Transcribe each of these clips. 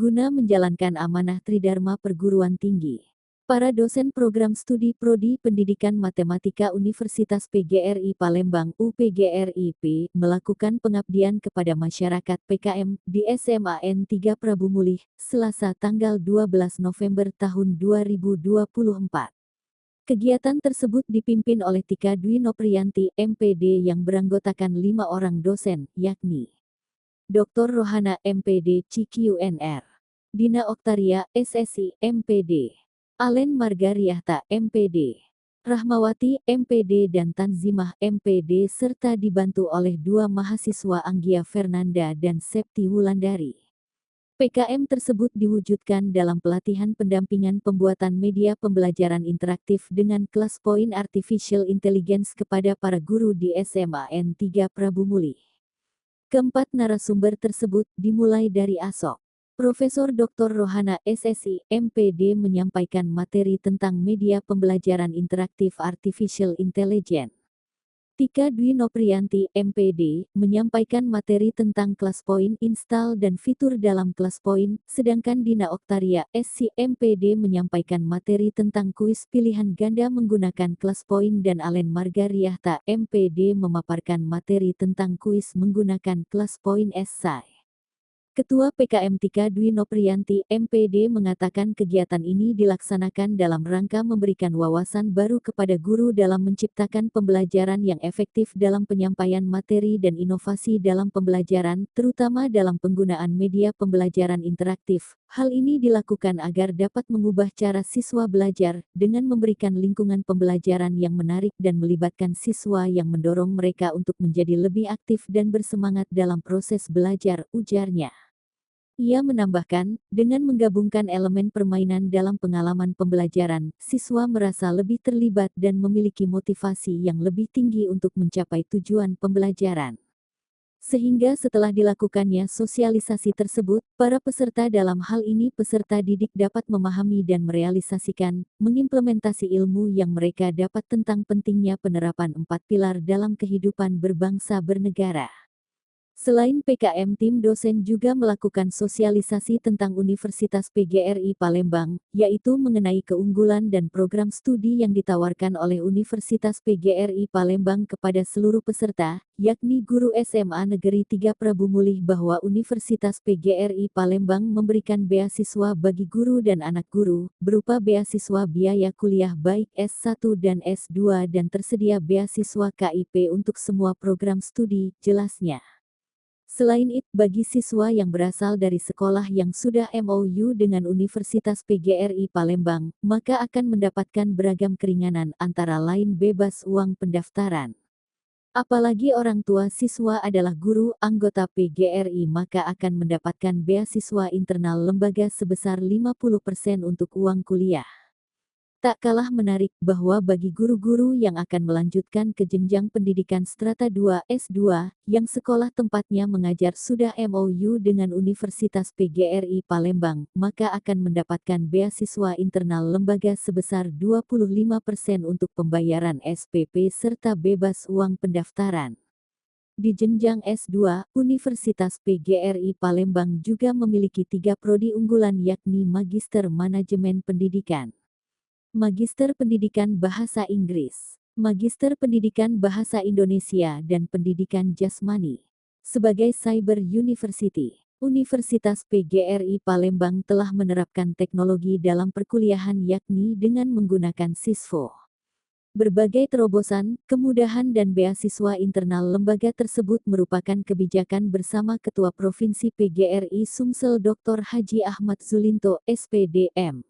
guna menjalankan amanah Tridharma Perguruan Tinggi. Para dosen program studi Prodi Pendidikan Matematika Universitas PGRI Palembang (UPGRIP) melakukan pengabdian kepada masyarakat PKM di SMAN 3 Prabu Mulih, Selasa tanggal 12 November tahun 2024. Kegiatan tersebut dipimpin oleh Tika Dwi Nopriyanti, MPD yang beranggotakan 5 orang dosen, yakni Dr. Rohana, MPD, CQNR, Dina Oktaria, SSI, MPD, Alen Margariahta, MPD, Rahmawati, MPD dan Tanzimah, MPD serta dibantu oleh 2 mahasiswa Anggia Fernanda dan Septi Wulandari. PKM tersebut diwujudkan dalam pelatihan pendampingan pembuatan media pembelajaran interaktif dengan kelas poin Artificial Intelligence kepada para guru di SMAN 3 Prabu Mulih. Keempat narasumber tersebut dimulai dari Asok. Profesor Dr. Rohana, SSI, MPD menyampaikan materi tentang media pembelajaran interaktif Artificial Intelligence. Tika Dwi Nopriyanti, MPD, menyampaikan materi tentang kelas poin, install dan fitur dalam kelas poin, sedangkan Dina Oktaria, SC, MPD menyampaikan materi tentang kuis pilihan ganda menggunakan kelas poin dan Alen Margariahta, MPD memaparkan materi tentang kuis menggunakan kelas poin esai. Ketua PKM Tika Dwi Nopriyanti, MPD mengatakan kegiatan ini dilaksanakan dalam rangka memberikan wawasan baru kepada guru dalam menciptakan pembelajaran yang efektif dalam penyampaian materi dan inovasi dalam pembelajaran, terutama dalam penggunaan media pembelajaran interaktif. Hal ini dilakukan agar dapat mengubah cara siswa belajar, dengan memberikan lingkungan pembelajaran yang menarik dan melibatkan siswa yang mendorong mereka untuk menjadi lebih aktif dan bersemangat dalam proses belajar, ujarnya. Ia menambahkan, dengan menggabungkan elemen permainan dalam pengalaman pembelajaran, siswa merasa lebih terlibat dan memiliki motivasi yang lebih tinggi untuk mencapai tujuan pembelajaran. Sehingga setelah dilakukannya sosialisasi tersebut, para peserta dalam hal ini peserta didik dapat memahami dan merealisasikan, mengimplementasi ilmu yang mereka dapat tentang pentingnya penerapan 4 pilar dalam kehidupan berbangsa bernegara. Selain PKM, tim dosen juga melakukan sosialisasi tentang Universitas PGRI Palembang, yaitu mengenai keunggulan dan program studi yang ditawarkan oleh Universitas PGRI Palembang kepada seluruh peserta, yakni guru SMA Negeri 3 Prabu Mulih, bahwa Universitas PGRI Palembang memberikan beasiswa bagi guru dan anak guru, berupa beasiswa biaya kuliah baik S1 dan S2 dan tersedia beasiswa KIP untuk semua program studi, jelasnya. Selain itu, bagi siswa yang berasal dari sekolah yang sudah MOU dengan Universitas PGRI Palembang, maka akan mendapatkan beragam keringanan, antara lain bebas uang pendaftaran. Apalagi orang tua siswa adalah guru anggota PGRI, maka akan mendapatkan beasiswa internal lembaga sebesar 50% untuk uang kuliah. Tak kalah menarik bahwa bagi guru-guru yang akan melanjutkan ke jenjang pendidikan strata 2 S2, yang sekolah tempatnya mengajar sudah MOU dengan Universitas PGRI Palembang, maka akan mendapatkan beasiswa internal lembaga sebesar 25% untuk pembayaran SPP serta bebas uang pendaftaran. Di jenjang S2, Universitas PGRI Palembang juga memiliki 3 prodi unggulan, yakni Magister Manajemen Pendidikan, Magister Pendidikan Bahasa Inggris, Magister Pendidikan Bahasa Indonesia dan Pendidikan Jasmani. Sebagai Cyber University, Universitas PGRI Palembang telah menerapkan teknologi dalam perkuliahan, yakni dengan menggunakan Sisvo. Berbagai terobosan, kemudahan dan beasiswa internal lembaga tersebut merupakan kebijakan bersama Ketua Provinsi PGRI Sumsel Dr. Haji Ahmad Zulinto, SPD, M.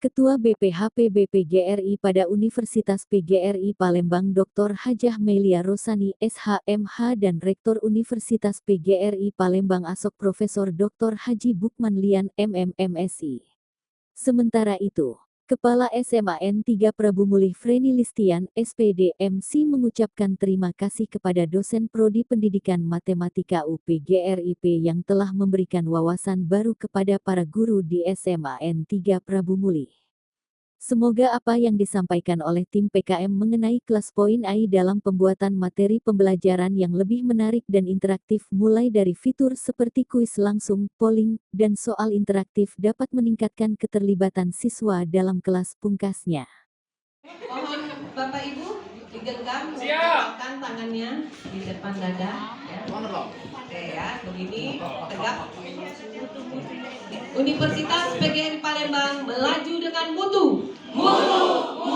Ketua BPHP BPGRI pada Universitas PGRI Palembang Dr. Hajah Melia Rosani, SHMH dan Rektor Universitas PGRI Palembang Asok Profesor Dr. Haji Bukman Lian, MMMSI. Sementara itu, Kepala SMAN 3 Prabu Mulih Freni Listian, SPD, MC mengucapkan terima kasih kepada dosen Prodi Pendidikan Matematika UPGRIP yang telah memberikan wawasan baru kepada para guru di SMAN 3 Prabu Mulih. Semoga apa yang disampaikan oleh tim PKM mengenai kelas poin AI dalam pembuatan materi pembelajaran yang lebih menarik dan interaktif mulai dari fitur seperti kuis langsung, polling, dan soal interaktif dapat meningkatkan keterlibatan siswa dalam kelas pungkasnya. Mohon Bapak Ibu digenggam meletakkan tangannya di depan dada ya. Oke ya, begini tegak. Universitas PGRI Palembang melaju dengan mutu. Mutu.